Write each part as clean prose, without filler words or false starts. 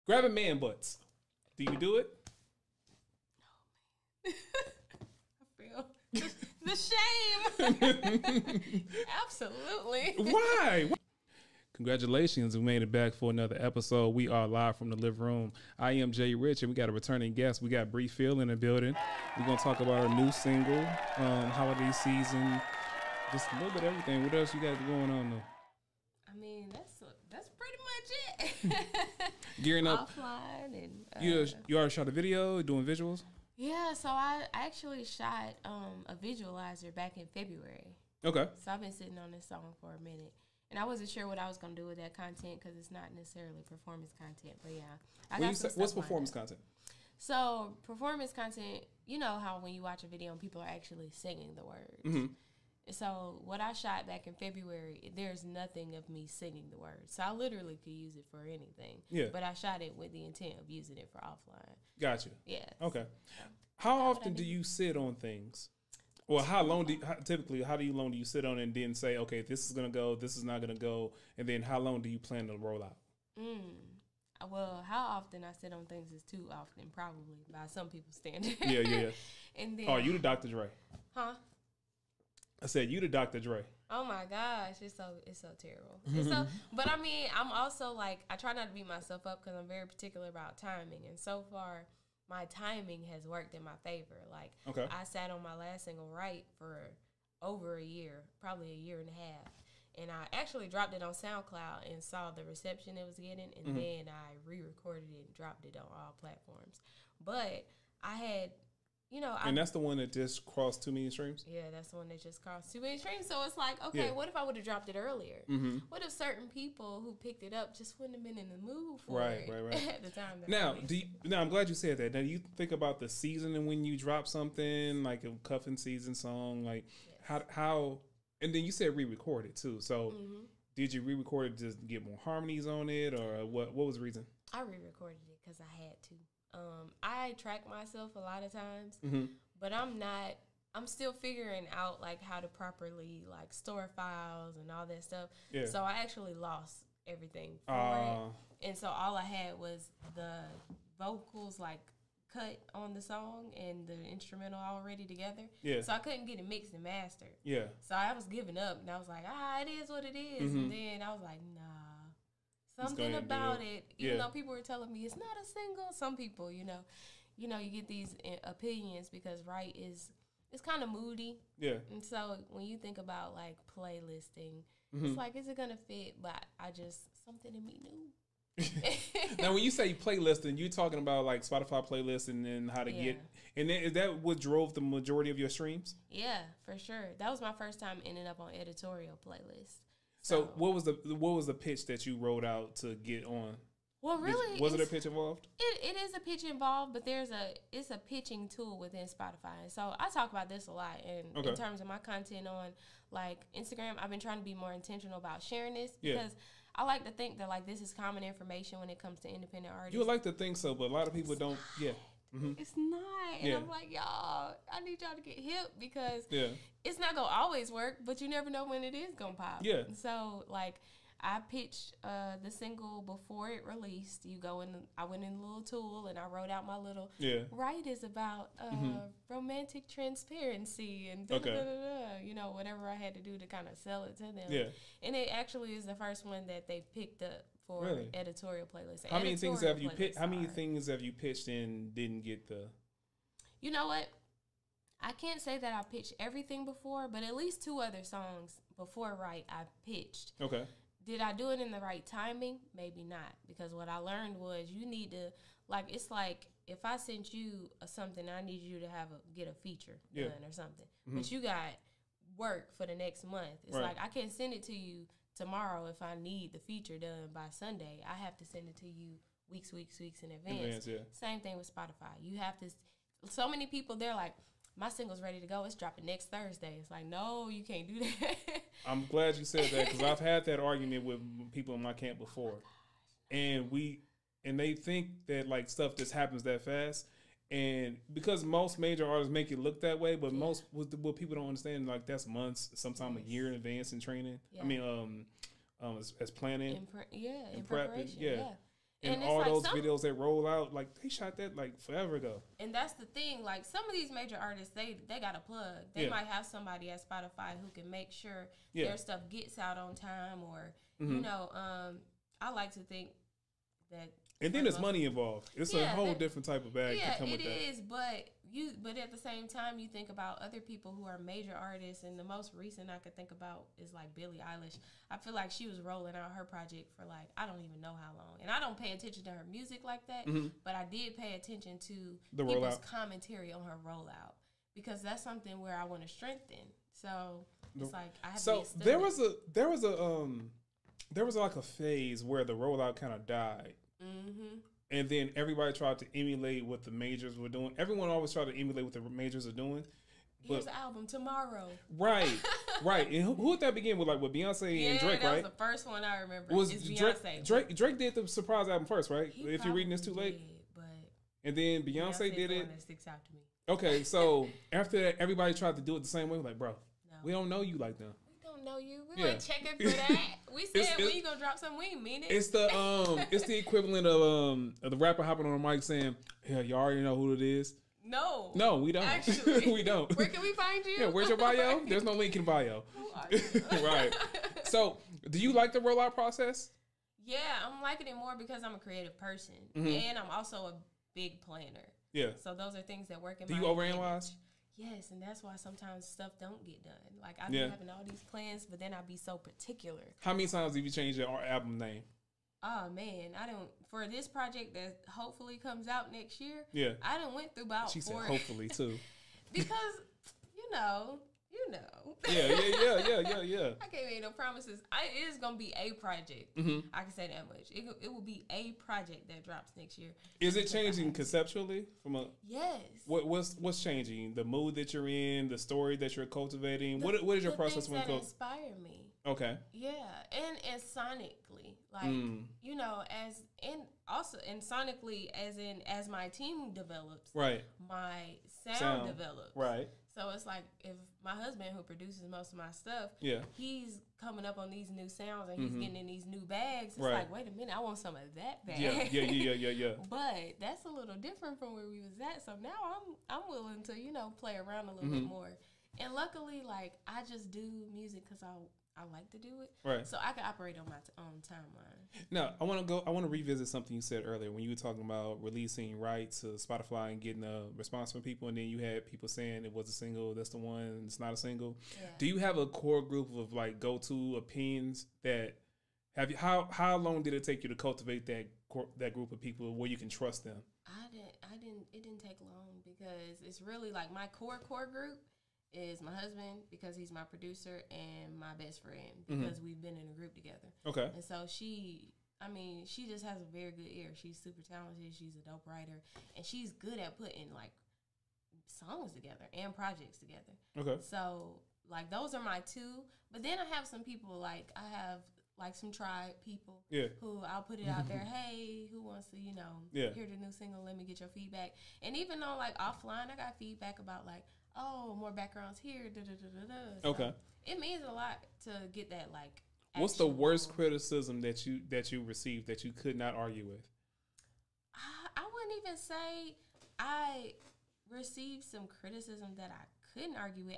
Grabbing man butts. Do you do it? I feel the shame. Absolutely. Why? Congratulations, we made it back for another episode. We are live from the living room. I am Jay Rich, and we got a returning guest. We got Bri Feel in the building. We're going to talk about our new single, holiday season, just a little bit of everything. What else you got going on, though? I mean, that's pretty much it. Gearing up. Offline and You already shot a video, doing visuals? Yeah, so I actually shot a visualizer back in February. Okay. So I've been sitting on this song for a minute. And I wasn't sure what I was going to do with that content because it's not necessarily performance content. But yeah, what's performance content? So performance content, you know how when you watch a video and people are actually singing the words. Mm-hmm. So what I shot back in February, there's nothing of me singing the words. So I literally could use it for anything. Yeah. But I shot it with the intent of using it for offline. Gotcha. Yeah. Okay. So how often do you sit on things? Well, how long do you sit on it and then say, okay, this is going to go, this is not going to go, and then how long do you plan to roll out? Well, how often I sit on things is too often, probably, by some people's standards. Yeah. And then, oh, you the Dr. Dre. Huh? I said, you the Dr. Dre. Oh, my gosh. It's so terrible. But, I mean, I'm also, like, I try not to beat myself up because I'm very particular about timing. And so far, my timing has worked in my favor. Like, okay. I sat on my last single right for over a year, probably a year and a half. And I actually dropped it on SoundCloud and saw the reception it was getting. And then I re-recorded it and dropped it on all platforms. But I had, you know. And that's the one that just crossed 2 million streams? Yeah, that's the one that just crossed 2 million streams. So it's like, okay, what if I would have dropped it earlier? What if certain people who picked it up just wouldn't have been in the mood for it at the time? Now, I'm glad you said that. Now, you think about the season and when you drop something, like a cuffing season song, like how, and then you said re-record it too. So did you re-record it just to get more harmonies on it, or what was the reason? I re-recorded it because I had to. I track myself a lot of times, but I'm still figuring out like how to properly like store files and all that stuff. Yeah. So I actually lost everything for it. And so all I had was the vocals like cut on the song and the instrumental already together. Yeah. So I couldn't get it mixed and mastered. Yeah. So I was giving up and I was like, it is what it is. And then I was like, nah. Something about it, even though people were telling me it's not a single. Some people, you get these opinions because it's kind of moody. Yeah. And so when you think about like playlisting, it's like, is it gonna fit? But something in me knew. Now, when you say playlisting, you're talking about like Spotify playlists and then how to get. And then is that what drove the majority of your streams? Yeah, for sure. That was my first time ending up on editorial playlists. So what was the pitch that you wrote out to get on? Well, really, was it a pitch involved? It is a pitch involved, but it's a pitching tool within Spotify. And so I talk about this a lot. And in terms of my content on like Instagram, I've been trying to be more intentional about sharing this because I like to think that like this is common information when it comes to independent artists. You would like to think so, but a lot of people don't. Yeah. It's not. And I'm like, y'all, I need y'all to get hip because it's not going to always work, but you never know when it is going to pop. Yeah. So, like, I pitched the single before it released. I went in a little tool and I wrote out my little right is about romantic transparency and whatever I had to do to kind of sell it to them. Yeah. And it actually is the first one that they picked up for editorial playlists. How many things have you pitched? How many things have you pitched and didn't get the? You know what? I can't say that I pitched everything before, but at least 2 other songs before I pitched. Okay. Did I do it in the right timing? Maybe not, because what I learned was you need to it's like if I sent you something, I need you to get a feature done or something, but you got work for the next month. It's like I can't send it to you tomorrow if I need the feature done by Sunday. I have to send it to you weeks in advance. Same thing with Spotify. You have to. So many people, they're like, my single's ready to go. It's dropping next Thursday. It's like, no, you can't do that. I'm glad you said that because I've had that argument with people in my camp before, and they think that like stuff just happens that fast. And because most major artists make it look that way, but what people don't understand, like that's months, sometimes a year in advance in training. Yeah. I mean, as planning. In preparation. Yeah. And all like those videos that roll out, like they shot that like forever ago. And that's the thing. Like some of these major artists, they got a plug. They might have somebody at Spotify who can make sure their stuff gets out on time, or you know, I like to think that. And then there's money involved. It's a whole different type of bag to come with that. Yeah, it is. But at the same time, you think about other people who are major artists, and the most recent I could think about is like Billie Eilish. I feel like she was rolling out her project for like, I don't even know how long. And I don't pay attention to her music like that, but I did pay attention to the people's commentary on her rollout, because that's something where I want to strengthen. So it's like I have to be there was like a phase where the rollout kind of died. And then everybody tried to emulate what the majors were doing. Everyone always tried to emulate what the majors are doing. Here's the album tomorrow. Right. And who would that begin with? Like with Beyonce and Drake, right? That was the first one I remember. Was Beyonce. Drake did the surprise album first, right? If you're reading this too late. And then Beyonce did it. That sticks out to me. Okay, so after that, everybody tried to do it the same way. Like, bro, we don't know you like that. Know you. We ain't checking for that. We said when you gonna drop something, we ain't mean it. It's the equivalent of the rapper hopping on the mic saying, "Yeah, you already know who it is." No, we don't. Actually, we don't. Where can we find you? Yeah, where's your bio? There's no link in bio. Who are you? Right. So, do you like the rollout process? Yeah, I'm liking it more because I'm a creative person, and I'm also a big planner. Yeah. So those are things that work in my Do you overanalyze? Yes, and that's why sometimes stuff don't get done. Like I be having all these plans, but then I be so particular. How many times have you changed your album name? Oh man, I don't. For this project that hopefully comes out next year. Yeah, I done went through about. She said hopefully too. Because you know. Yeah. I can't make no promises. It is gonna be a project. I can say that much. It will be a project that drops next year. Is it changing conceptually from a? Yes. What's changing? The mood that you're in, the story that you're cultivating. What is your process when that inspire me? Okay. Yeah, and sonically, like you know, sonically, as my team develops, right? My sound develops, right? So it's like if my husband, who produces most of my stuff, he's coming up on these new sounds and he's getting in these new bags. It's like, wait a minute, I want some of that bag. Yeah. But that's a little different from where we was at. So now I'm willing to play around a little bit more. And luckily, like I just do music because I like to do it, right? So I can operate on my own timeline. Now, I want to revisit something you said earlier when you were talking about releasing rights to Spotify and getting a response from people, and then you had people saying it was a single, that's the one, it's not a single. Yeah. Do you have a core group of like go-to opinions that have you? How long did it take you to cultivate that group of people where you can trust them? It didn't take long because it's really like my core group is my husband because he's my producer and my best friend because we've been in a group together. Okay. And so she just has a very good ear. She's super talented. She's a dope writer. And she's good at putting like songs together and projects together. Okay. So like those are my two. But then I have some people like like some tribe people who I'll put it out there. Hey, who wants to, hear the new single? Let me get your feedback. And even though like offline, I got feedback about like, oh, more backgrounds here. So okay. It means a lot to get that like. What's the worst criticism that you received that you could not argue with? I wouldn't even say I received some criticism that I couldn't argue with.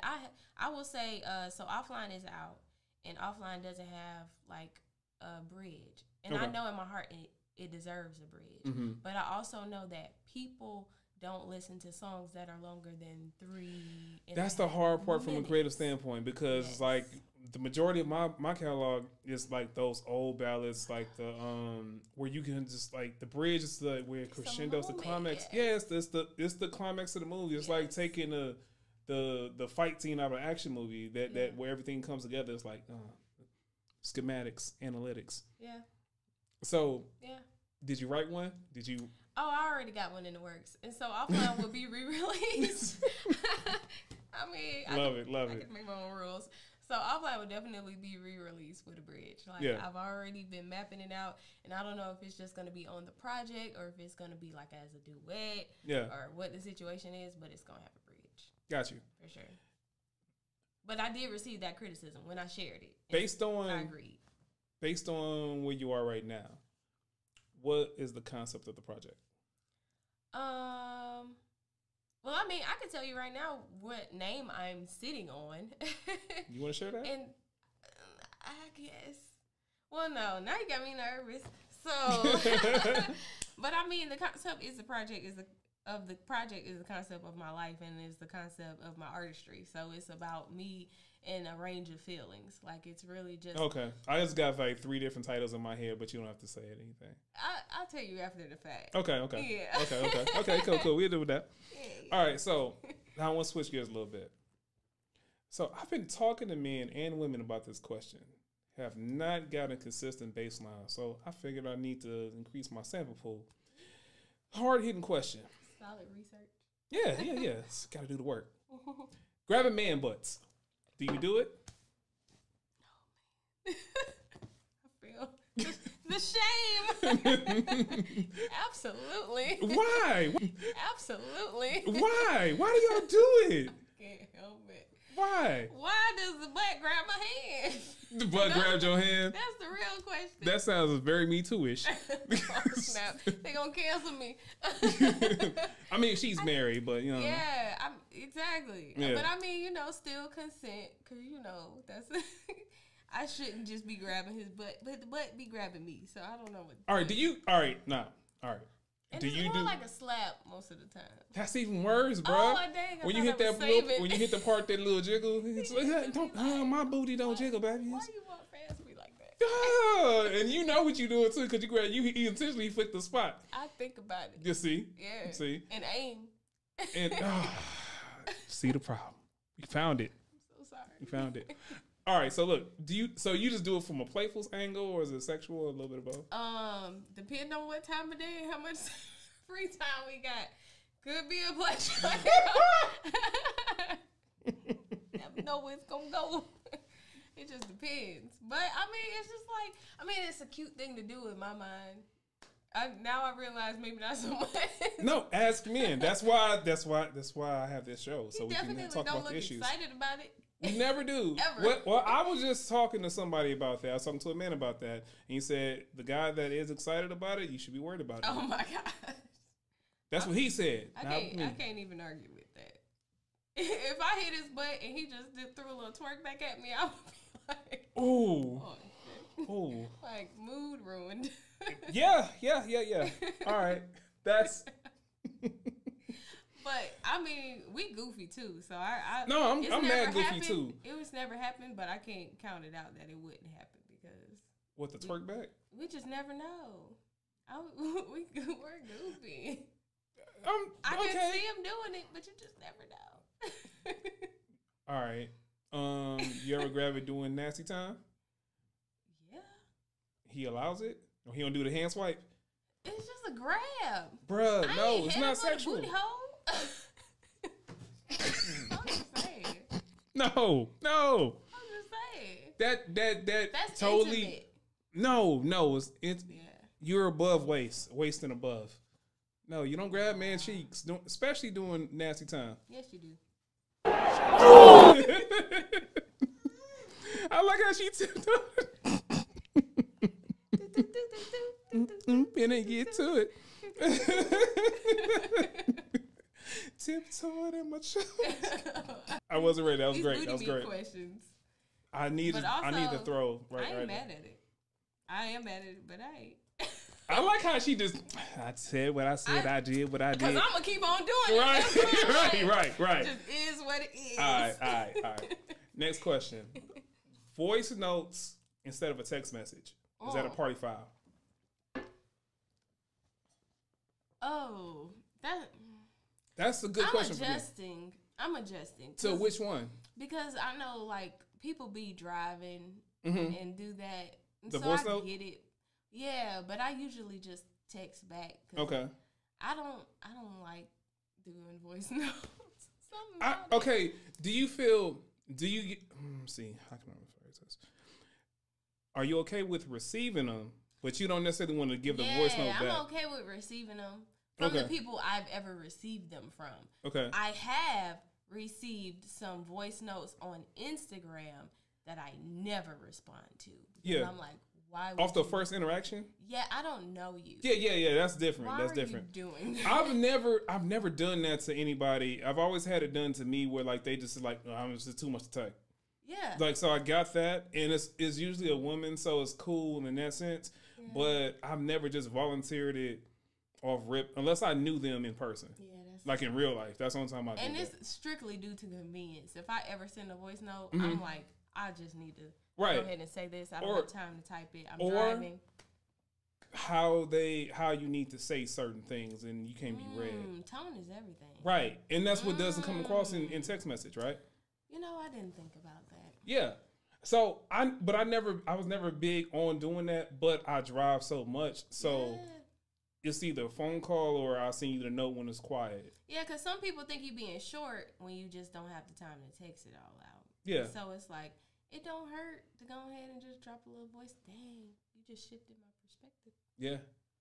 I will say so offline is out. And offline doesn't have like a bridge, and I know in my heart it deserves a bridge. But I also know that people don't listen to songs that are longer than 3. That's the hard part from a creative standpoint because like the majority of my catalog is like those old ballads, like the where you can just like the bridge is the where crescendo's the climax. Yes, it's the climax of the movie. It's like taking the fight scene out of an action movie that where everything comes together. It's like schematics, analytics. Yeah. So did you write one? Did you? Oh, I already got one in the works, and so offline will be re-released. I love it. I can make my own rules. So offline would definitely be re-released with a bridge. Like I've already been mapping it out, and I don't know if it's just going to be on the project or if it's going to be like as a duet, or what the situation is. But it's going to have a bridge. Got you. For sure. But I did receive that criticism when I shared it. Based on where you are right now, what is the concept of the project? Well, I mean, I can tell you right now what name I'm sitting on. You want to share that? And I guess. Well, no, now you got me nervous. So, but I mean, the concept is the project is the concept of my life, and is the concept of my artistry. So it's about me and a range of feelings. Like, it's really just okay. I just got like 3 different titles in my head, but you don't have to say anything. I'll tell you after the fact. Okay. Yeah. Okay. Cool. We'll do that. Yeah. All right. So now I want to switch gears a little bit. So I've been talking to men and women about this question. Have not gotten a consistent baseline. So I figured I need to increase my sample pool. Hard hitting question. Solid research. Yeah. Got to do the work. Grabbing man butts. Do you do it? No, man. I feel the shame. Absolutely. Why? Absolutely. Why? Why do y'all do it? I can't help it. Why? Why does the butt grab my hand? The butt grabbed your hand? That's the real question. That sounds very Me Too-ish. Oh, snap. They gonna cancel me. I mean, she's married, but you know. Yeah, exactly. Yeah. But I mean, still consent, because that's. I shouldn't just be grabbing his butt, but the butt be grabbing me. So I don't know what. All right, do you? All right, now, all right. And do it's you more do like a slap most of the time? That's even worse, bro. Oh, dang! When you hit that when you hit the part that little jiggle, it's like, my booty don't jiggle, baby. Why you want fans to be like that? And you know what you doing too, because you intentionally flick the spot. I think about it. You see? Yeah. See? And aim. And see the problem. You found it. I'm so sorry. You found it. All right, so look, you just do it from a playful angle, or is it sexual, or a little bit of both? Depending on what time of day and how much free time we got. Could be a pleasure. Never know where it's gonna go. It just depends. But I mean, it's just like, it's a cute thing to do in my mind. Now I realize maybe not so much. No, ask men. That's why I have this show, so we can talk about the issues. Excited about it. You never do. Ever. Well, I was just talking to somebody about that. I was talking to a man about that, and he said the guy that is excited about it, you should be worried about it. Oh my gosh. That's what he said. I can't even argue with that. If I hit his butt and he just threw a little twerk back at me, I would be like, ooh. Oh, like, mood ruined. Yeah. All right. That's... But I mean, we goofy too, so I'm mad goofy too. It was never happened, but I can't count it out that it wouldn't happen because what, the twerk back? We just never know. We're goofy. I okay. can see him doing it, but you just never know. All right. You ever grab it doing nasty time? Yeah. He allows it, or he don't do the hand swipe? It's just a grab, bruh. No, it's not sexual. Booty hole. I'm just saying. No. I'm just saying. That's totally intimate. No, it's yeah. You're above waist and above. No, you don't grab man's cheeks, especially doing nasty time. Yes, you do. I like how she tipped and get to it. Tiptoeing in my chest. I wasn't ready. That was great. That was great. Questions. I need to throw. Right, I ain't mad at it. I am mad at it, but I ain't. I like how she just. I said what I said. I did what I did. Because I'm gonna keep on doing it. Right. It just is what it is. All right. Next question. Voice notes instead of a text message. Is that a party foul? Oh, that's a good question for me. I'm adjusting. So which one? Because I know, like, people be driving Mm-hmm. and do that. And The so voice I note? get it. Yeah, but I usually just text back. Okay. I don't like doing voice notes. Okay. Do you get, see, how can I rephrase this? Are you okay with receiving them, but you don't necessarily want to give the voice note back? I'm okay with receiving them from the people I've ever received them from. Okay. I have received some voice notes on Instagram that I never respond to. Because I'm like, Why? Off the first interaction? Yeah, I don't know you. Yeah. That's different. Why That's are different. you doing that? I've never done that to anybody. I've always had it done to me where like they just like, oh, it's just too much to take. Yeah. Like, so I got that, and it's usually a woman, so it's cool in that sense. Yeah. But I've never just volunteered it off rip unless I knew them in person. Yeah, that's like in real life. That's the only time I do and that. it's strictly due to convenience. If I ever send a voice note, I'm like, I just need to go ahead and say this. I don't have time to type it. I'm driving. How you need to say certain things and you can't be read. Tone is everything. Right. And that's what doesn't come across in text message, right? You know, I didn't think about that. Yeah. So I was never big on doing that, but I drive so much. So it's either a phone call or I'll send you the note when it's quiet. Yeah, because some people think you being short when you just don't have the time to text it all out. Yeah. So it's like, it don't hurt to go ahead and just drop a little voice. Dang, you just shifted my perspective. Yeah.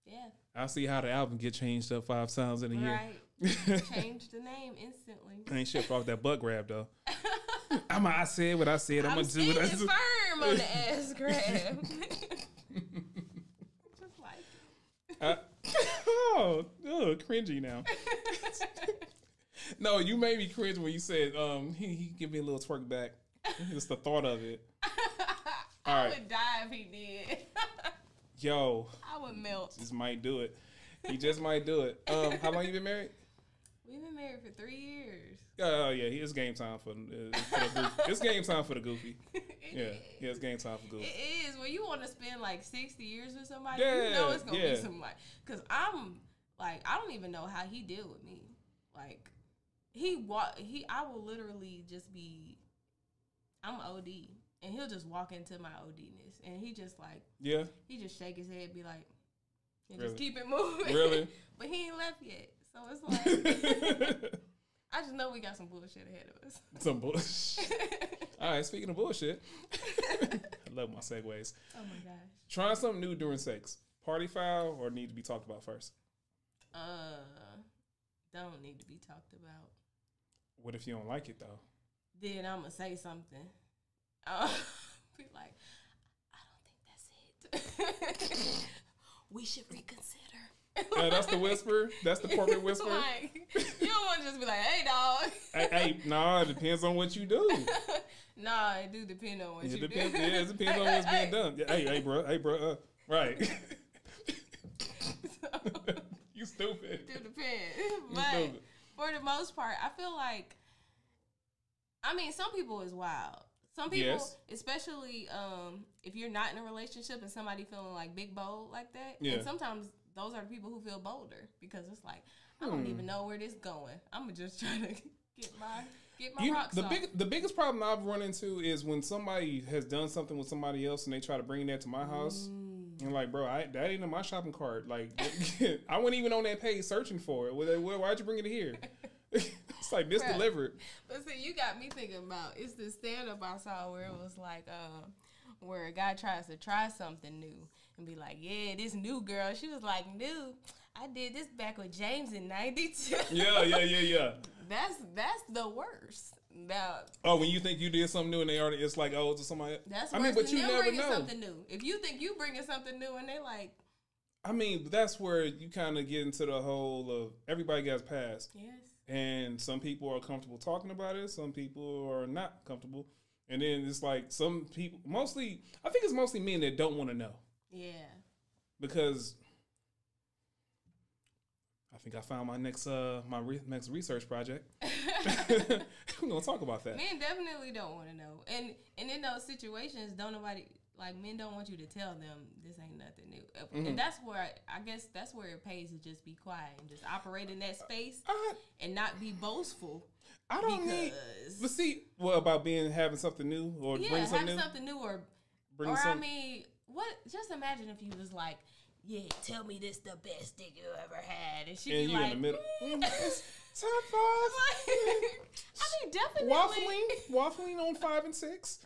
Yeah. I see how the album get changed up 5 times in a year. Right. Change the name instantly. I ain't shipped off that butt grab though. I said what I said. I'm gonna do what I do. Firm on the ass grab. Just like it. Cringy now. No, you made me cringe when you said he give me a little twerk back. Just the thought of it. I would die if he did. Yo, I would melt. Just might do it. He just might do it. How long you been married? We've been married for 3 years. Oh yeah, it's game time for the goofy. It's game time for the goofy. It's game time for goofy. It is. When you want to spend like 60 years with somebody, you know it's gonna be some like. Cause I'm like, I don't even know how he deal with me. Like, I will literally just be. I'm OD, and he'll just walk into my ODness, and he just like, he just shake his head, be like, and just keep it moving. Really? But he ain't left yet, so it's like, I just know we got some bullshit ahead of us. Some bullshit. All right, speaking of bullshit, I love my segues. Oh my gosh. Trying something new during sex, party foul or need to be talked about first? Don't need to be talked about. What if you don't like it though? Then I'm gonna say something. Be like, I don't think that's it. We should reconsider. That's the whisper. That's the corporate whisper. Like, you don't want to just be like, "Hey, dog." It depends on what you do. Nah, it do depend on what you do. Yeah, it depends on what's being done. Hey, bro. Right. You stupid. It do depend. But for the most part, I feel like, I mean, some people is wild. Some people, especially if you're not in a relationship and somebody feeling like big bold like that, and sometimes those are the people who feel bolder because it's like, I don't even know where this going. I'm just trying to get my rocks off. The biggest problem I've run into is when somebody has done something with somebody else and they try to bring that to my house. And like, bro, that ain't in my shopping cart. Like, I wasn't even on that page searching for it. Why'd you bring it here? It's like this delivered. But see, you got me thinking about, it's this stand-up I saw where it was like, where a guy tries to try something new and be like, yeah, this new girl. She was like, new. I did this back with James in 92. Yeah. That's the worst. Now, when you think you did something new and they already, it's like, it's somebody. That's worse than you never bringing something new. If you think you bringing something new and they like. I mean, that's where you kind of get into the whole of everybody gets past. Yes. And some people are comfortable talking about it. Some people are not comfortable. And then it's like some people, I think it's mostly men that don't want to know. Yeah. Because I think I found my next research project. We're gonna talk about that. Men definitely don't want to know, and in those situations, men don't want you to tell them this ain't nothing new, and that's where I guess that's where it pays to just be quiet and just operate in that space and not be boastful. I don't need. But see, what about having something new or bringing something new? I mean, what? Just imagine if you was like, yeah, tell me this the best thing you ever had, and she be like, in the middle. Top 5. I mean, definitely waffling on 5 and 6.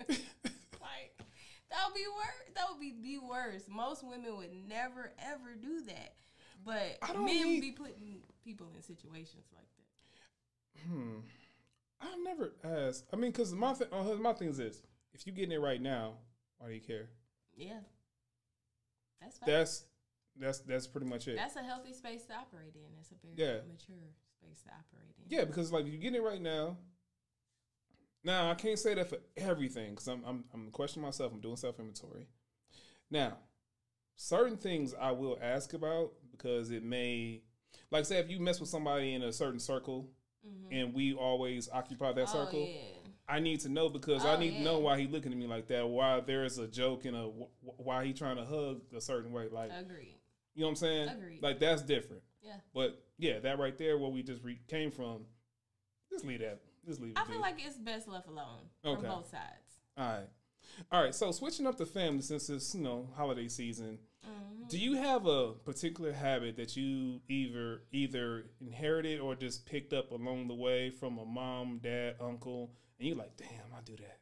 Like, that would be worse. That would be the worst. Most women would never ever do that, but men be putting people in situations like that. I've never asked. I mean, because my thing is this: if you getting it right now, why do you care? Yeah. That's pretty much it. That's a healthy space to operate in. That's a very mature space to operate in. Yeah, because like you're getting it right now. Now I can't say that for everything because I'm questioning myself. I'm doing self inventory. Now, certain things I will ask about because it may, like say if you mess with somebody in a certain circle and we always occupy that circle, I need to know because I need to know why he looking at me like that, why there is a joke and why he trying to hug a certain way. Like, agreed. You know what I'm saying? Agreed. Like that's different. Yeah. But yeah, that right there, where we just came from, just leave that. Just leave it. I feel like it's best left alone from both sides. All right. So switching up the family since it's holiday season, do you have a particular habit that you either inherited or just picked up along the way from a mom, dad, uncle, and you're like, damn, I do that?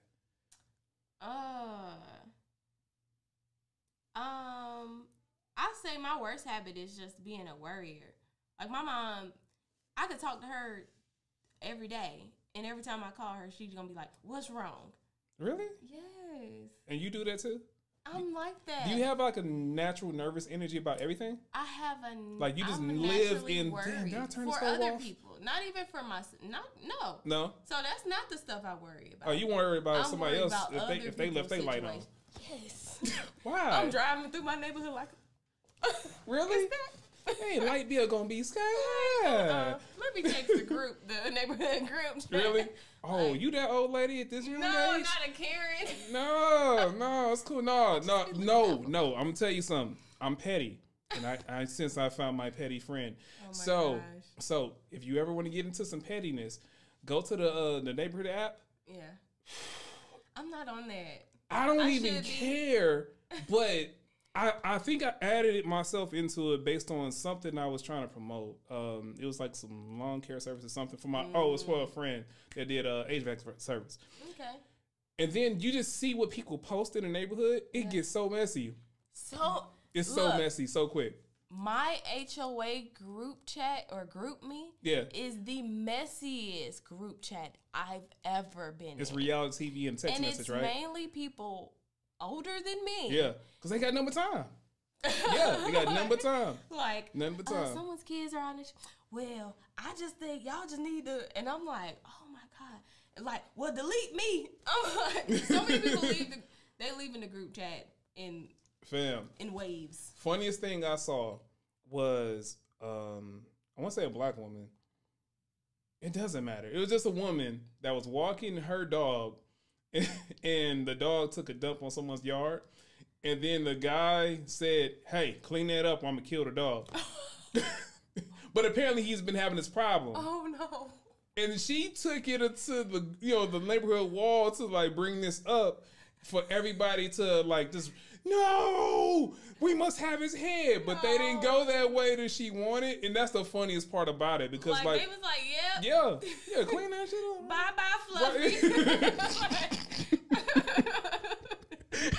I say my worst habit is just being a worrier. Like my mom, I could talk to her every day, and every time I call her, she's gonna be like, "What's wrong?" Really? Yes. And you do that too? I'm like that. Do you have like a natural nervous energy about everything? I have like you just live in. Damn, did I turn for other people, not even for myself. No. So that's not the stuff I worry about. Oh, you worry about somebody else if they left their light on? Yes. Why? I'm driving through my neighborhood like. Really? Hey, light bill gonna be sky. Let me text the neighborhood group. Really? Oh, like, you that old lady at this young age? No, not a Karen. No, it's cool. No. I'm gonna tell you something. I'm petty, and I since I found my petty friend. Oh my gosh. So if you ever want to get into some pettiness, go to the neighborhood app. Yeah. I'm not on that. I don't even care, but. I think I added it myself into it based on something I was trying to promote. It was like some lawn care service or something for my. It was for a friend that did HVAC service. Okay. And then you just see what people post in the neighborhood. It gets so messy. It's so messy so quick. My HOA group chat or group me is the messiest group chat I've ever been in. It's reality TV and text message, right? And it's mainly people older than me. Yeah, because they got number time. Yeah, they got number time. Like, number time. Someone's kids are on this. Well, I just think y'all just need to. And I'm like, oh my God. Like, well, delete me. I'm like, so many people leave in the group chat in waves. Funniest thing I saw was, I want to say a black woman. It doesn't matter. It was just a woman that was walking her dog. And the dog took a dump on someone's yard. And then the guy said, hey, clean that up or I'm going to kill the dog. But apparently he's been having this problem. Oh, no. And she took it to the neighborhood wall to like bring this up for everybody to like just, no, we must have his head. But they didn't go that way that she wanted. And that's the funniest part about it because like they was like, yeah, clean that shit up. Bye, Fluffy.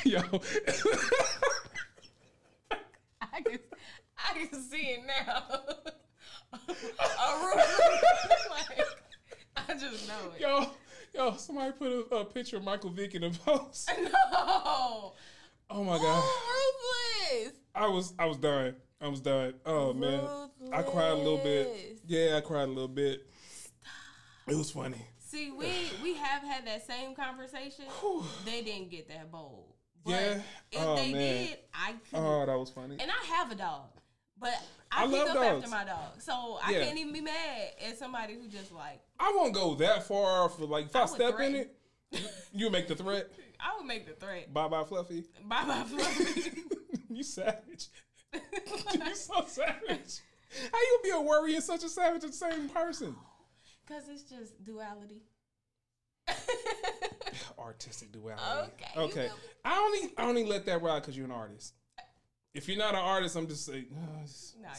Yo. I can see it now. Like, I just know it. Yo, somebody put a picture of Michael Vick in a post. No. Oh my God. Ruthless. I was dying. Oh man. I cried a little bit. Yeah, I cried a little bit. Stop. It was funny. See, we have had that same conversation. They didn't get that bold. But yeah. If they did, I could. Oh, that was funny. And I have a dog. But I pick up after my dog. So I can't even be mad at somebody who just like. I won't go that far for like, if I step in it, you make the threat. I would make the threat. Bye-bye, Fluffy. Bye-bye, Fluffy. You savage. You so savage. How you be a worry and such a savage at the same person? Because it's just duality. Artistic duality. Okay. I only let that ride because you're an artist. If you're not an artist, I'm just saying,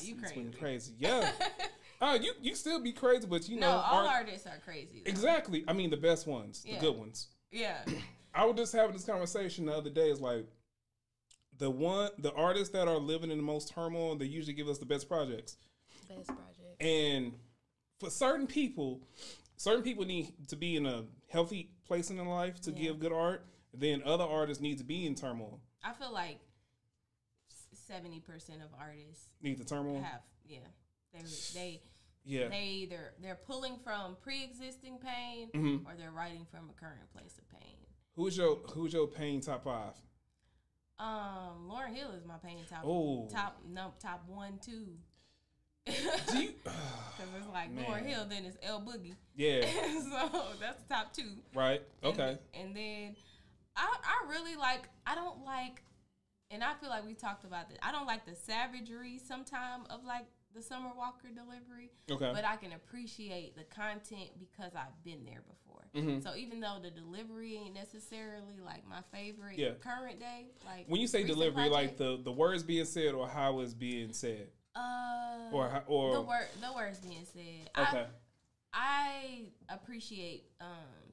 you crazy. Crazy. Yeah. You still be crazy, but you know. No, all artists are crazy. Though. Exactly. I mean, the best ones, the good ones. Yeah. I was just having this conversation the other day. It's like, the artists that are living in the most turmoil, they usually give us the best projects. And for certain people need to be in a healthy place in their life to give good art. Then other artists need to be in turmoil. I feel like 70% of artists need the turmoil. They're pulling from pre-existing pain, or they're writing from a current place of pain. Who's your pain top 5? Lauryn Hill is my pain top 1, 2. Because it's like Lauryn Hill, then it's L Boogie. Yeah. So that's top 2. Right. Okay. And then I really like. I don't like, and I feel like we talked about this. I don't like the savagery sometime of like the Summer Walker delivery. Okay. But I can appreciate the content because I've been there before. So even though the delivery ain't necessarily like my favorite current day, like when you say delivery, project, like the words being said or how it's being said, or the words being said. Okay. I appreciate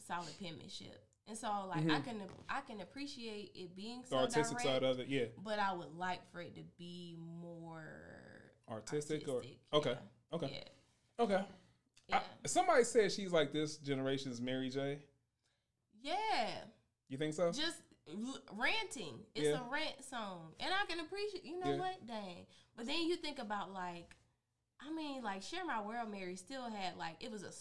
solid penmanship, and so like I can appreciate it being so the artistic direct, side of it, yeah. But I would like for it to be more artistic. Yeah. Okay. Yeah. Somebody said she's like this generation's Mary J. Yeah. You think so? Just ranting. It's a rant song. And I can appreciate, you know what? Dang. But then you think about like, I mean, like Share My World, Mary still had like, it was a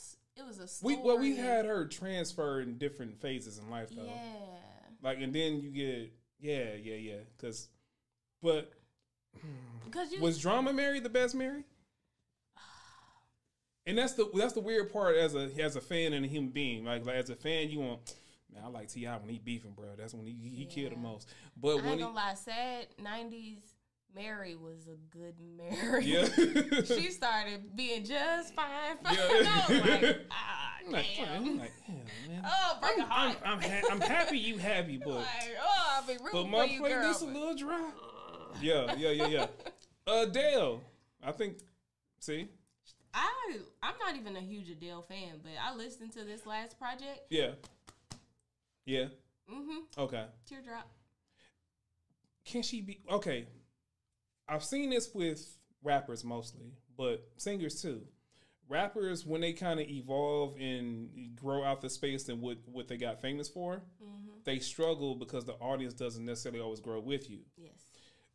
story. We had her transfer in different phases in life though. Yeah. Like, and then you get, was Drama Mary the best Mary? And that's the weird part as a fan and a human being. Like as a fan, you want, man, I like T.I. when he beefing, bro. That's when he killed the most. But I when ain't gonna lie, sad 90s Mary was a good Mary. Yeah. She started being just fine. Yeah. I was like, damn. I'm like, hell, man. Oh, break a heart. I'm happy you happy, but like, I've been rooting for you, girl. But my playlist a little dry. Yeah. Adele, I think. See. I'm not even a huge Adele fan, but I listened to this last project. Yeah. Okay. Teardrop. Can she be okay? I've seen this with rappers mostly, but singers too. Rappers, when they kind of evolve and grow out the space than what they got famous for, they struggle because the audience doesn't necessarily always grow with you. Yes.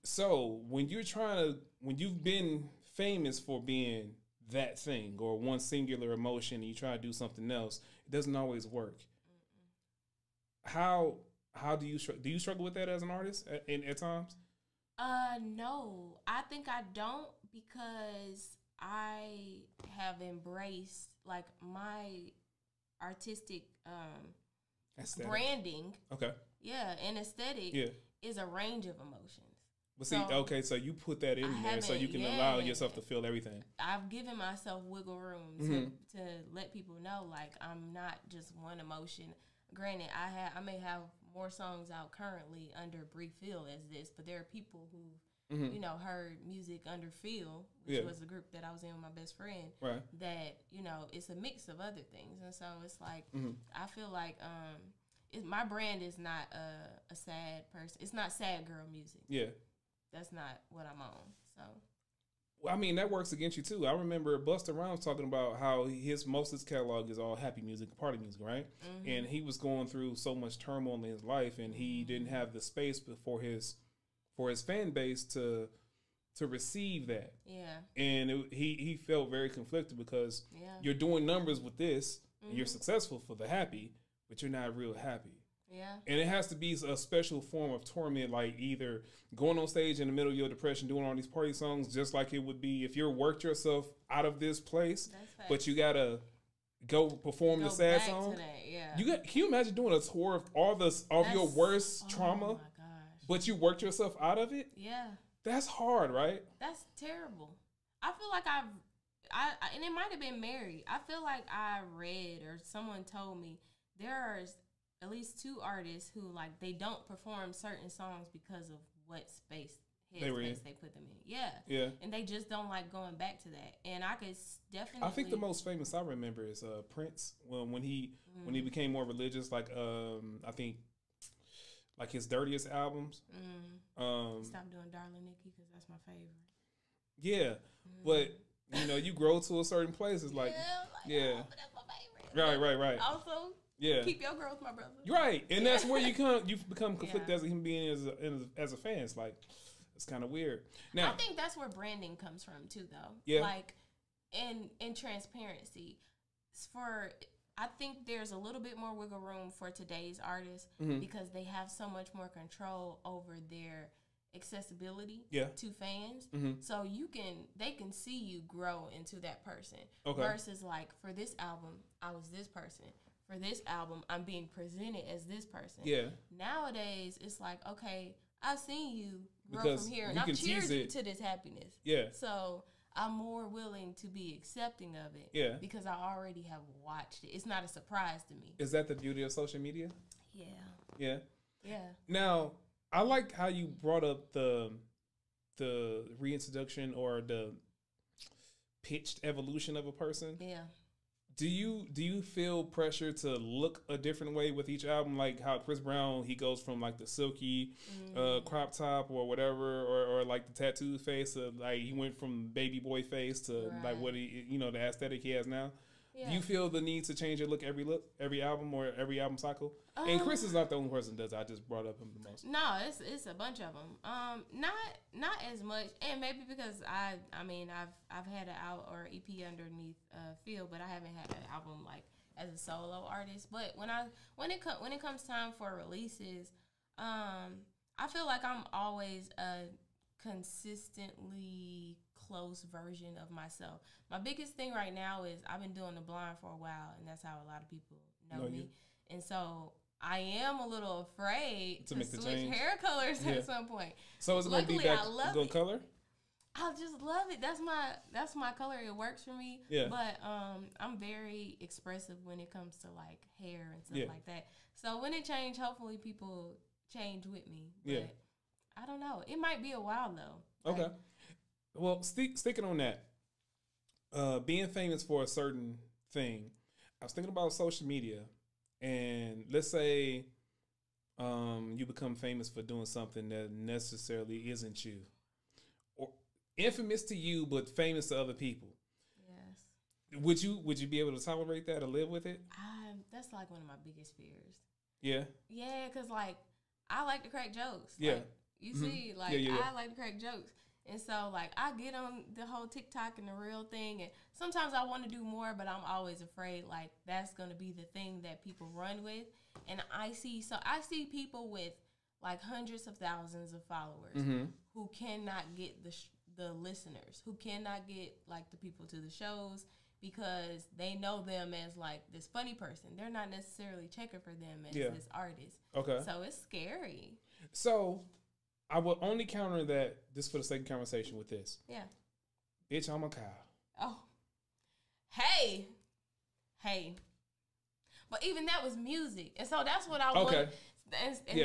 So when you've been famous for being that thing or one singular emotion and you try to do something else, it doesn't always work. How do you struggle with that as an artist at times? No, I think I don't, because I have embraced like my artistic branding. Okay. Yeah, and aesthetic is a range of emotions. But see, so you put that in there so you can allow yourself to feel everything. I've given myself wiggle room to let people know, like, I'm not just one emotion. Granted, I may have more songs out currently under Bri Feel as this, but there are people who, you know, heard music under Feel, which was the group that I was in with my best friend, that, you know, it's a mix of other things. And so it's like, I feel like my brand is not a sad person. It's not sad girl music. Yeah. That's not what I'm on. So, well, I mean, that works against you too. I remember Busta Rhymes talking about how most of his catalog is all happy music, party music, right? And he was going through so much turmoil in his life, and he didn't have the space for his fan base to receive that. Yeah. And he felt very conflicted because you're doing numbers with this, and you're successful for the happy, but you're not real happy. Yeah. And it has to be a special form of torment, like either going on stage in the middle of your depression, doing all these party songs, just like it would be if you worked yourself out of this place, but you gotta go perform the sad song. Can you imagine doing a tour of all your worst trauma? Oh my gosh. But you worked yourself out of it? Yeah. That's hard, right? That's terrible. I feel like and it might have been Mary. I feel like I read or someone told me there's at least 2 artists who, like, they don't perform certain songs because of what space they put them in. Yeah. Yeah. And they just don't like going back to that. And I could definitely... I think the most famous I remember is Prince. Well, when he became more religious, like, I think, like, his dirtiest albums. Stop doing Darling Nikki because that's my favorite. Yeah. But, you know, you grow to a certain place. It's like, oh, but that's my favorite. Right. Also... Yeah, keep your girls, my brother. Right, and that's where you become conflicted as a human being, as a fan. It's like, It's kind of weird. Now, I think that's where branding comes from too, though. Yeah. Like, in transparency, I think there's a little bit more wiggle room for today's artists because they have so much more control over their accessibility to fans. So they can see you grow into that person. Versus like, for this album, I was this person. For this album, I'm being presented as this person. Nowadays, it's like, okay, I've seen you grow because from here, and I've cheered you to this happiness. So I'm more willing to be accepting of it. Because I already have watched it. It's not a surprise to me. Is that the beauty of social media? Yeah. Now, I like how you brought up the reintroduction or the pitched evolution of a person. Do you feel pressure to look a different way with each album? Like how Chris Brown, he goes from like the silky crop top or whatever, or like the tattoo face, like he went from baby boy face to like what he, the aesthetic he has now. Do you feel the need to change your look every album or every album cycle? And Chris is not the only person that does. I just brought up him the most. No, it's a bunch of them. Not as much, and maybe because I've had an out or EP underneath Feel, but I haven't had an album like as a solo artist. But when it comes time for releases, I feel like I'm always a consistently close version of myself. My biggest thing right now is I've been doing the blind for a while, and that's how a lot of people know me. And so I am a little afraid to switch hair colors at some point. So is it going to be back to color? I just love it. That's my color. It works for me. But I'm very expressive when it comes to like hair and stuff like that. So when it change, hopefully people change with me. But I don't know. It might be a while though. Okay. Well, sticking on that, being famous for a certain thing, I was thinking about social media, and let's say you become famous for doing something that necessarily isn't you, or infamous to you but famous to other people. Yes. Would you be able to tolerate that or live with it? That's like one of my biggest fears. Yeah. Yeah, because like I like to crack jokes. Yeah. Like, you see, like I like to crack jokes. And so, like, I get on the whole TikTok and the real thing, and sometimes I want to do more, but I'm always afraid, like, that's going to be the thing that people run with. And I see people with, like, hundreds of thousands of followers who cannot get the listeners, who cannot get, like, the people to the shows because they know them as, like, this funny person. They're not necessarily checking for them as this artist. Okay. So it's scary. So I will only counter that just for the sake of conversation with this. Yeah. Bitch, I'm a cow. Oh. Hey. But even that was music. And so that's what I want. And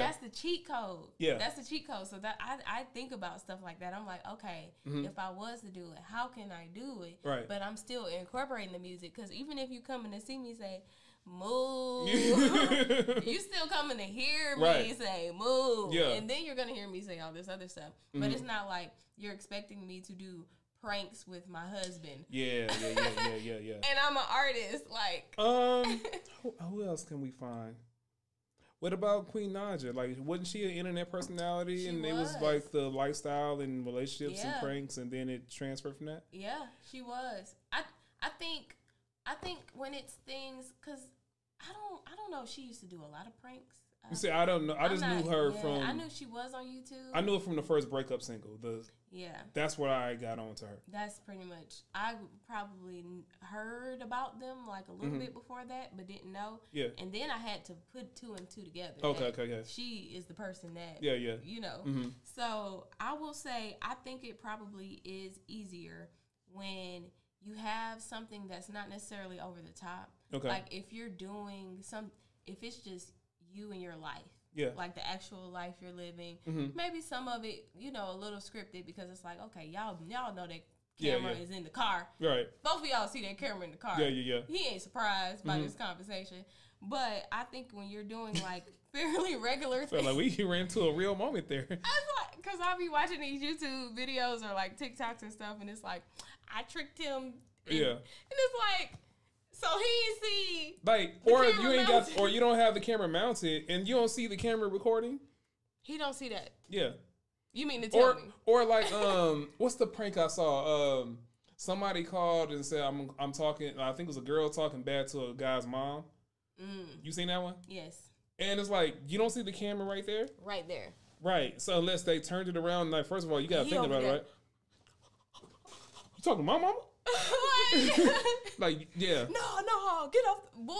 that's the cheat code. Yeah. That's the cheat code. So that I think about stuff like that. I'm like, okay, if I was to do it, how can I do it? Right. But I'm still incorporating the music. Because even if you coming to see me say, move, you still coming to hear me say move, and then you're gonna hear me say all this other stuff. But it's not like you're expecting me to do pranks with my husband. Yeah. And I'm an artist. Like, who else can we find? What about Queen Naja? Like, wasn't she an internet personality? It was like the lifestyle and relationships and pranks, and then it transferred from that. Yeah, she was. I think when it's things, because I don't know if she used to do a lot of pranks. You see, I don't know. I just knew her from. I knew she was on YouTube. I knew her from the first breakup single. That's where I got onto her. That's pretty much. I probably heard about them like a little bit before that, but didn't know. Yeah. And then I had to put two and two together. Okay. She is the person that. Yeah. You know. So I will say I think it probably is easier when you have something that's not necessarily over the top. Okay. Like if you're doing if it's just you and your life, like the actual life you're living, maybe some of it, a little scripted because it's like, okay, y'all know that camera is in the car. Right. Both of y'all see that camera in the car. Yeah. He ain't surprised by this conversation. But I think when you're doing like fairly regular things. Felt like we ran into a real moment there. Because I'll be watching these YouTube videos or like TikToks and stuff, and it's like, I tricked him. And it's like, so he see like, or you ain't mounted. Or you don't have the camera mounted and you don't see the camera recording. He don't see that. Yeah. You mean to tell me? Or like, what's the prank I saw? Somebody called and said, I'm talking, I think it was a girl talking bad to a guy's mom. You seen that one? Yes. And it's like, you don't see the camera right there? Right there. Right. So unless they turned it around, like, first of all, you got to think about it, right? You talking to my mama? Like, yeah. No, get off, boy.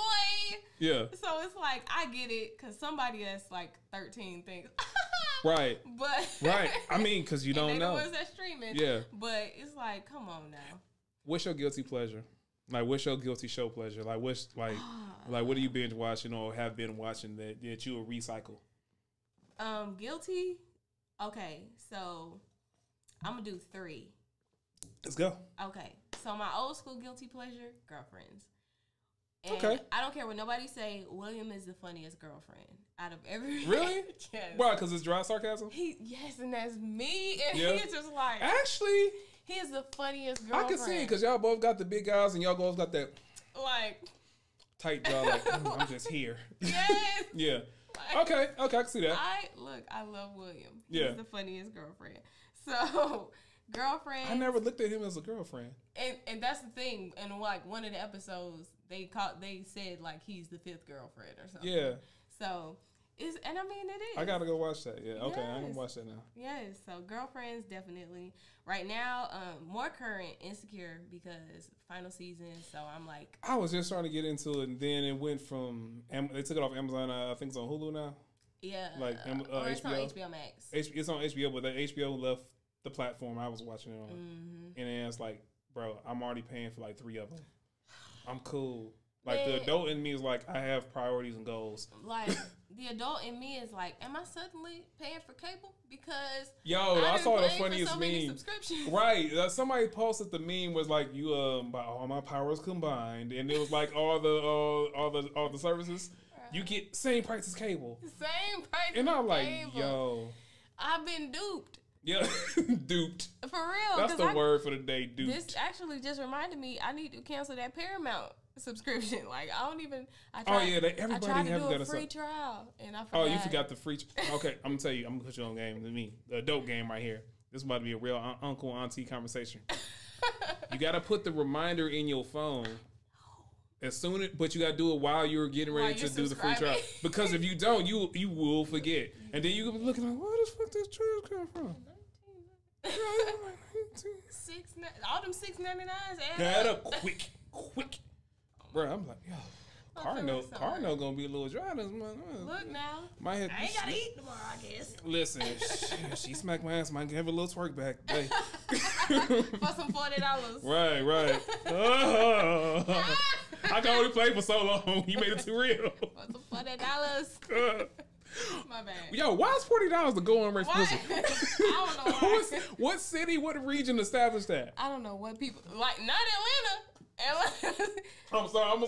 Yeah. So it's like, I get it, because somebody that's like 13 thinks. Right. But. Right. I mean, because you don't know. The ones that streaming. Yeah. But it's like, come on now. What's your guilty pleasure? Like, what's your guilty show pleasure? Like, what's, like what are you binge watching or have been watching that you will recycle? Guilty? Okay, so I'm going to do 3. Let's go. Okay, so my old school guilty pleasure, Girlfriends. And okay. I don't care what nobody say, William is the funniest girlfriend out of every. Really? Yes. Why? Because it's dry sarcasm? Yes, and that's me. And yeah. he's just like. Actually. He is the funniest girlfriend. I can see it because y'all both got the big eyes and y'all both got that. Like. Tight jaw, like, I'm just here. Yes. Yeah. Like, okay, I can see that. I love William. Yeah. He's the funniest girlfriend. So, girlfriend. I never looked at him as a girlfriend. And that's the thing. In like one of the episodes, they said like he's the 5th girlfriend or something. Yeah. So and I mean it is. I gotta go watch that. Yeah. Okay, yes. I'm gonna watch that now. Yes. So Girlfriends definitely. Right now, more current Insecure because final season. So I'm like. I was just trying to get into it, and then it went from they took it off Amazon. I think it's on Hulu now. Yeah. Like or it's HBO. on HBO Max. It's on HBO, but the HBO left the platform I was watching it on, and then it's like, bro, I'm already paying for like 3 of them. I'm cool. Like the adult in me is like, I have priorities and goals. Like the adult in me is like, am I suddenly paying for cable? Because I saw the funniest so meme. Right, somebody posted the meme was like, you by all my powers combined, and it was like all the services you get same price as cable. Same price. And I'm like, cable. yo, I've been duped. Yeah, duped. For real. That's the word for the day, duped. This actually just reminded me, I need to cancel that Paramount subscription. Like, I don't even. Everybody I tried to have do got a free trial, and I forgot. Oh, you forgot the free. Okay, I'm gonna tell you. I'm gonna put you on game to me. The adult game right here. This is about to be a real uncle auntie conversation. You gotta put the reminder in your phone. As soon as, but you gotta do it while you're getting ready to do the free trial. Because if you don't, you will forget, and then you gonna be looking like, where the fuck this trash come from? All them $6.99s add up quick, bro. I'm like, yo, Carno gonna be a little dry this month. Look now, I ain't gotta eat tomorrow, I guess. Listen, she smacked my ass. Might give her a little twerk back. Hey. For some $40. Right. I can only play for so long. You made it too real. For some $40. My bad. Yo, why is $40 the going rate for pussy? I don't know why. What city, what region established that? I don't know what people like. Not Atlanta. I'm sorry.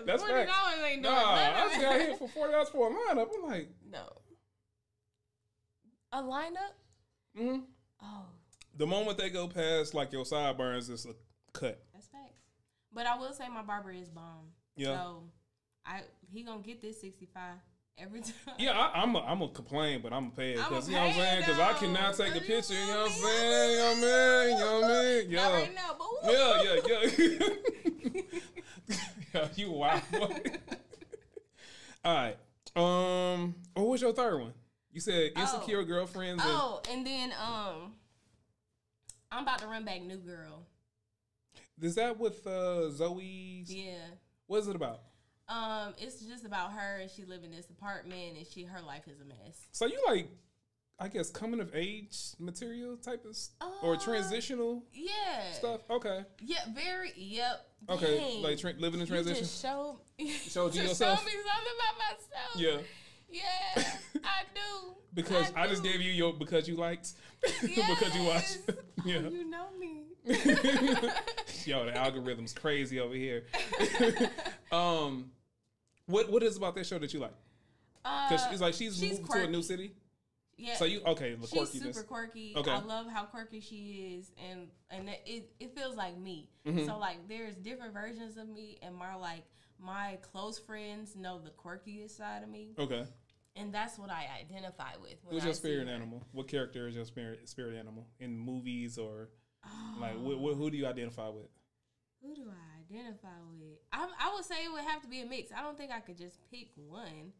That's $40 ain't doing I just got hit for $40 for a lineup. I'm like, no. A lineup? Mm-hmm. Oh. The moment they go past like your sideburns, it's a cut. That's facts. But I will say my barber is bomb. Yeah. So he gonna get this 65 every time. Yeah, I'm a complain, but I'm gonna pay it because you know what I'm saying. Because I cannot take a picture. You know what I'm saying? You know what I mean? Not right now, but yeah. Yeah, you wild boy. All right. What was your third one? You said Insecure Girlfriends. And then I'm about to run back New Girl. Is that with Zoe? Yeah. What is it about? It's just about her and she live in this apartment and her life is a mess. So you like, I guess, coming of age material type of or transitional stuff? Okay. Yeah, Yep. Okay, Dang. like living in transition? You just showed yourself? Show me something about myself. Yeah. Yeah, I do. Because I just gave you because you liked. Yes. Because you watched. Yeah. Oh, you know me. Yo, the algorithm's crazy over here. What is about that show that you like? Because it's like she's moved quirky. to a new city. Yeah. So you the she's quirkiness. super quirky. Okay. I love how quirky she is, and it feels like me. Mm-hmm. So like there's different versions of me, and my close friends know the quirkiest side of me. Okay. And that's what I identify with. Who's your spirit animal? What character is your spirit animal in movies or like who do you identify with? Who do I identify with? I would say it would have to be a mix. I don't think I could just pick one,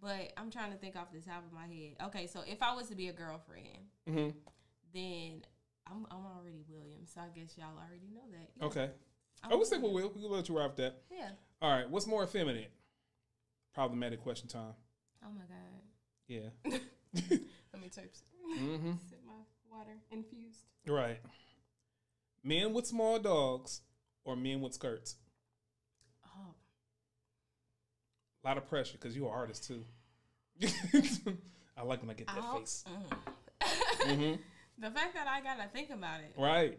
but I'm trying to think off the top of my head. Okay, so if I was to be a girlfriend, then I'm already William, so I guess y'all already know that. Yeah. Okay. I would say we will. We can let you ride with that. Yeah. All right. What's more effeminate? Problematic question time. Oh my God. Yeah. Let me sip my water infused. Right. Men with small dogs or men with skirts? Oh. A lot of pressure because you're an artist too. I like when I get that face. The fact that I gotta think about it. Right.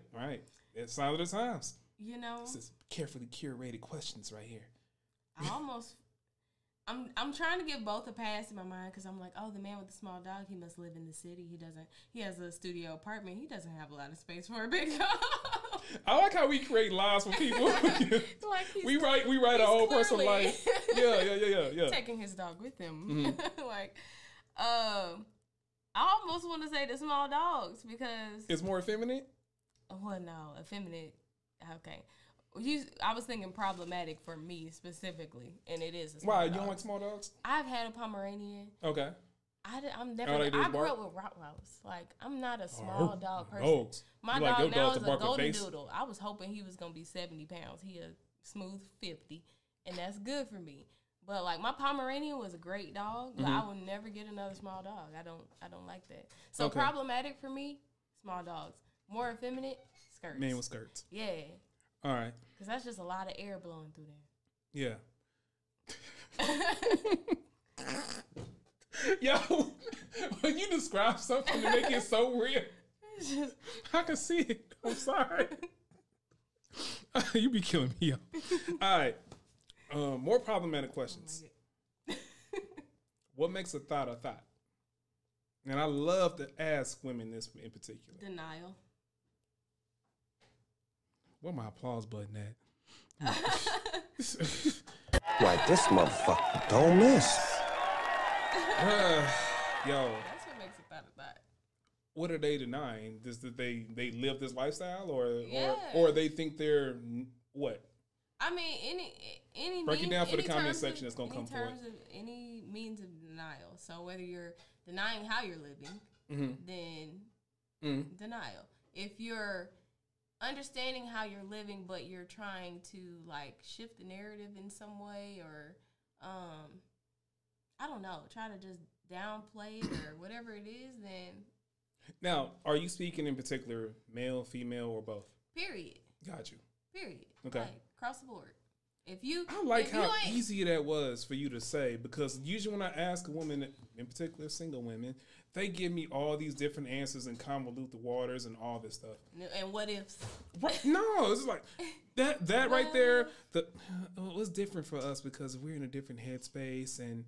It's sign of the times. You know, this is carefully curated questions right here. I'm trying to give both a pass in my mind because I'm like, oh, the man with the small dog, he must live in the city. He has a studio apartment. He doesn't have a lot of space for a big dog. I like how we create lives for people. Like we write a whole person's life. Yeah. Taking his dog with him. Like, I almost want to say the small dogs because it's more effeminate. Well, no, effeminate. Okay. I was thinking problematic for me specifically, and it is. Why? You don't like small dogs? I've had a Pomeranian. Okay. I'm never. I grew up with Rottweilers. Like, I'm not a small dog person. Dogs. My dog now is a golden doodle. I was hoping he was gonna be 70 pounds. He a smooth 50, and that's good for me. But like my Pomeranian was a great dog, but I will never get another small dog. I don't like that. So problematic for me, small dogs. More effeminate, skirts. Men with skirts. Yeah. All right. Because that's just a lot of air blowing through there. Yeah. Yo, when you describe something to make it so real, I can see it. I'm sorry. You be killing me, yo. All right. More problematic questions. Oh what makes a thought a thought? And I love to ask women this in particular. Denial. Where my applause button at? Like this motherfucker don't miss. Yo. That's what makes a thought. What are they denying? That they live this lifestyle or they think they're what? I mean, any break it down for the comment section that's gonna come forward. In terms of any means of denial. So whether you're denying how you're living, then denial. If you're understanding how you're living, but you're trying to like shift the narrative in some way, or I don't know, try to just downplay it or whatever it is, then. Now, are you speaking in particular male, female, or both? Period. Got you. Period. Okay. Like, across the board. I like how easy that was for you to say, because usually when I ask a woman, in particular single women, they give me all these different answers and convolute the waters and all this stuff. And what ifs? Right? No, it's like that right there. It was different for us because we're in a different headspace, and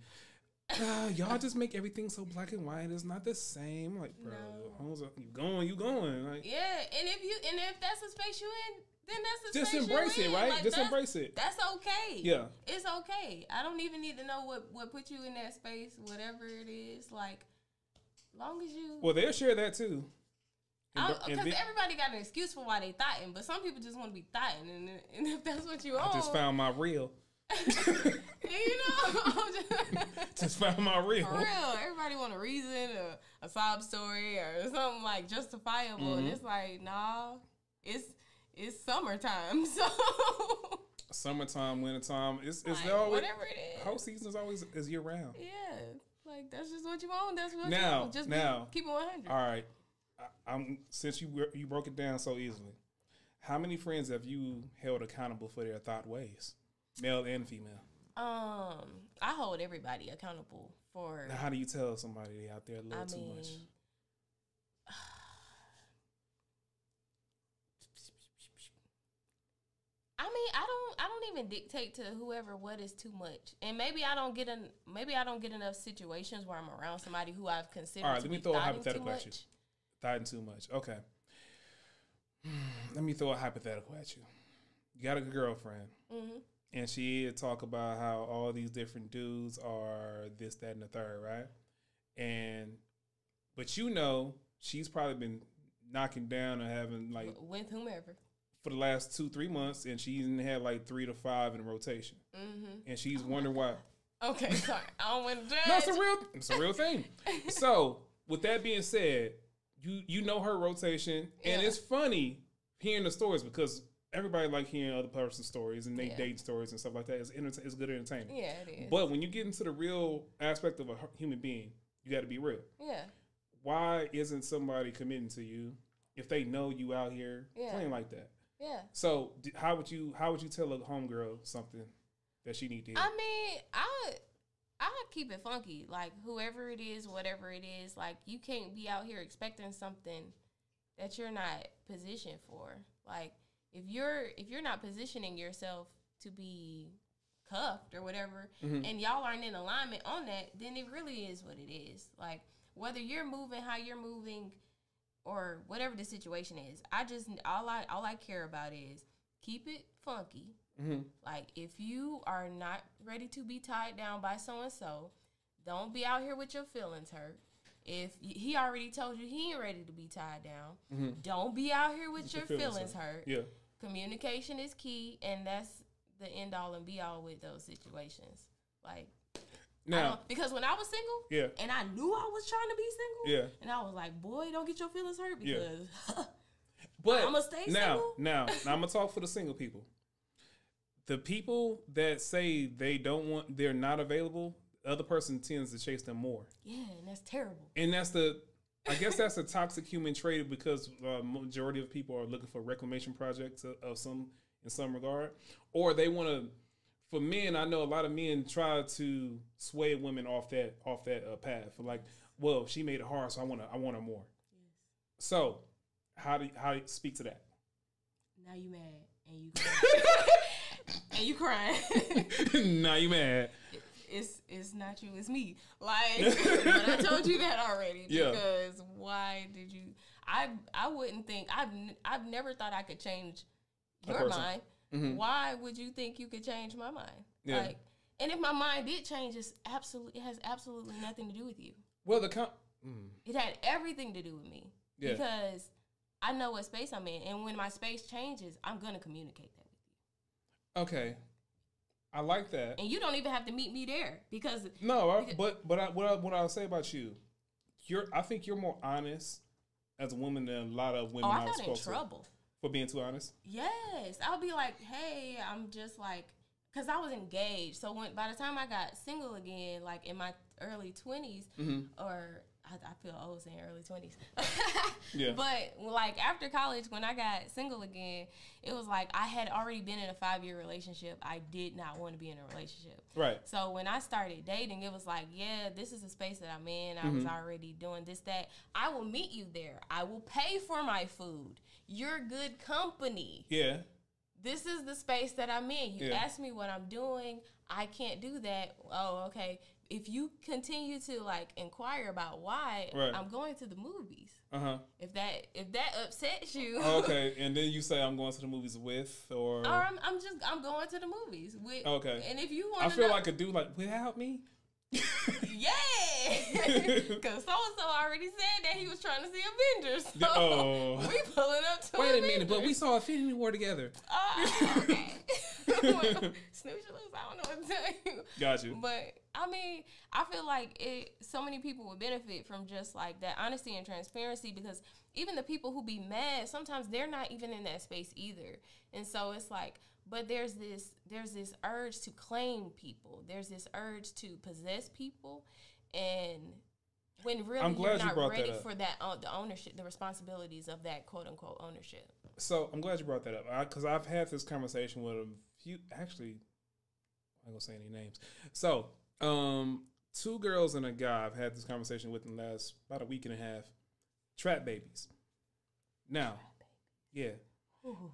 y'all just make everything so black and white. It's not the same. Like, bro, you going. Like, yeah, and if that's the space you in, then that's the just space embrace you're it, in. right? Like, just embrace it. That's okay. Yeah, it's okay. I don't even need to know what put you in that space, whatever it is. Like, long as you. Well, they'll share that too. Because everybody got an excuse for why they thotting, but some people just want to be thotting, and if that's what you own. I just found my reel. Just found my reel. For real, everybody want a reason, a sob story, or something like justifiable, and it's like, nah, it's summertime, so. Summertime, wintertime, it's like, always whatever it is. Whole season is always year round. Yeah, like that's just what you own. That's what now, you own. Just keep it 100. All right, since you broke it down so easily, how many friends have you held accountable for their thought ways, male and female? I hold everybody accountable for. Now, how do you tell somebody they out there a little too much? I mean, I don't even dictate to whoever what is too much, and maybe I don't get enough situations where I'm around somebody who I've considered. All right, let me throw a hypothetical at you. Thoughting too much. Okay. Let me throw a hypothetical at you. You got a girlfriend. and she had talk about how all these different dudes are this, that, and the third, right? But you know, she's probably been knocking down and having like with whomever for the last 2-3 months, and she's had like 3 to 5 in rotation, and she's wondering why. Okay, sorry, I don't want to judge. No, it's a real thing. So with that being said, you know her rotation, and it's funny hearing the stories because everybody like hearing other person's stories and they date stories and stuff like that. It's good entertainment. Yeah, it is. But when you get into the real aspect of a human being, you got to be real. Yeah. Why isn't somebody committing to you if they know you out here playing like that? Yeah. So how would you tell a homegirl something that she need to hear? I mean, I keep it funky. Like whoever it is, whatever it is, like you can't be out here expecting something that you're not positioned for. Like if you're not positioning yourself to be cuffed or whatever, and y'all aren't in alignment on that, then it really is what it is. Like whether you're moving how you're moving or whatever the situation is, all I care about is keep it funky. Like if you are not ready to be tied down by so and so, don't be out here with your feelings hurt. If he already told you he ain't ready to be tied down, don't be out here with your feelings hurt. Yeah. Communication is key, and that's the end all and be all with those situations. Like now, because when I was single, and I knew I was trying to be single, and I was like, boy, don't get your feelings hurt because but I'm gonna stay single. Now I'm gonna talk for the single people. The people that say they're not available, the other person tends to chase them more. Yeah, and that's terrible. And I guess that's a toxic human trait because majority of people are looking for reclamation projects in some regard, or they want to. For men, I know a lot of men try to sway women off that path. Like, well, she made it hard, so I want her more. Yes. So, how do you speak to that? Now you mad and you crying. And you crying. Now you mad. It's not you, it's me. Like, but I told you that already. Because why did you? I wouldn't think. I've never thought I could change your mind. Why would you think you could change my mind? Yeah. Like, and if my mind did change, it has absolutely nothing to do with you. Well, it had everything to do with me because I know what space I'm in, and when my space changes, I'm gonna communicate that with you. Okay, I like that. And you don't even have to meet me there because what I'll say about you, I think you're more honest as a woman than a lot of women I got in trouble. For being too honest? Yes. I'll be like, hey, I'm just like, because I was engaged. So by the time I got single again, like in my early 20s, or I feel old saying early 20s. But like after college, when I got single again, it was like I had already been in a 5-year relationship. I did not want to be in a relationship. Right. So when I started dating, it was like, yeah, this is a space that I'm in. I was already doing this, that. I will meet you there. I will pay for my food. You're good company. Yeah. This is the space that I'm in. You ask me what I'm doing. I can't do that. Oh, okay. If you continue to like inquire about why, I'm going to the movies. If that upsets you, okay. And then you say I'm going to the movies with, or I'm going to the movies with. Okay. And if you want, I feel like a dude like without me. Yeah, because so-and-so already said that he was trying to see Avengers. So we pulling up to Wait Avengers. a minute, but we saw Infinity War together. Okay. Snooze your lips, I don't know what to tell you. Got you. But, I mean, I feel like so many people would benefit from just, like, that honesty and transparency because even the people who be mad, sometimes they're not even in that space either. And so it's like, but there's this urge to claim people. There's this urge to possess people, and when really you're not ready for that the ownership, the responsibilities of that quote unquote ownership. So I'm glad you brought that up because I've had this conversation with a few. Actually, I'm not gonna say any names. So 2 girls and a guy I've had this conversation with in the last about a week and a half. Trap babies. Now, yeah. Ooh.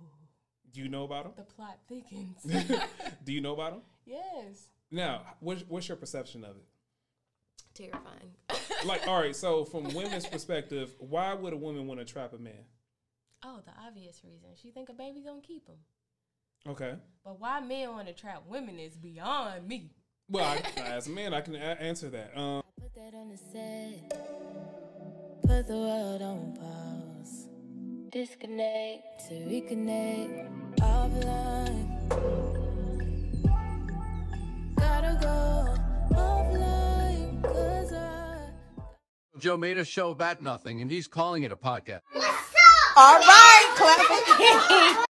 Do you know about them? The plot thickens. Do you know about them? Yes. Now, what's your perception of it? Terrifying. Like, all right, so from women's perspective, why would a woman want to trap a man? Oh, the obvious reason. She think a baby gonna keep him. Okay. But why men want to trap women is beyond me. Well, as a man, I can answer that. Put that on the set. Put the world on pause. Disconnect to reconnect. Offline. Gotta go offline. 'Cause Joe made a show about nothing, and he's calling it a podcast. All right, clap again.